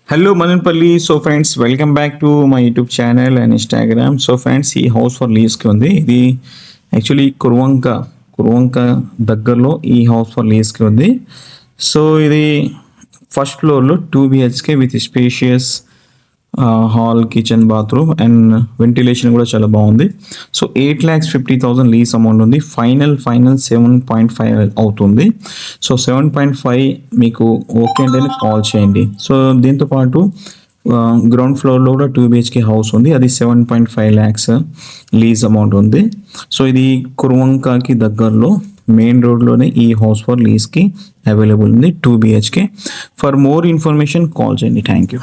Hello Mananpalli. So friends, welcome back to my YouTube channel and Instagram. So friends, ఈ house for lease కి ఉంది. ఇది actually కురువంక దగ్గరలో ఈ హౌస్ ఫర్ లీజ్ కి ఉంది. సో ఇది ఫస్ట్ ఫ్లోర్లో 2 BHK with spacious hall, kitchen, bathroom and ventilation కూడా చాలా బాగుంది. సో 8,50,000 లీజ్ అమౌంట్ ఉంది. ఫైనల్ 7.5 అవుతుంది. సో 7.5 మీకు ఓకే అంటే కాల్ చేయండి. సో దీంతోపాటు గ్రౌండ్ ఫ్లోర్లో కూడా 2 BHK హౌస్ ఉంది. అది 7.5 lakhs లీజ్ అమౌంట్ ఉంది. సో ఇది కురువంకకి దగ్గరలో మెయిన్ రోడ్లోనే ఈ హౌస్ ఫర్ లీజ్కి అవైలబుల్ ఉంది. 2 BHK. For more information call చేయండి. Thank you.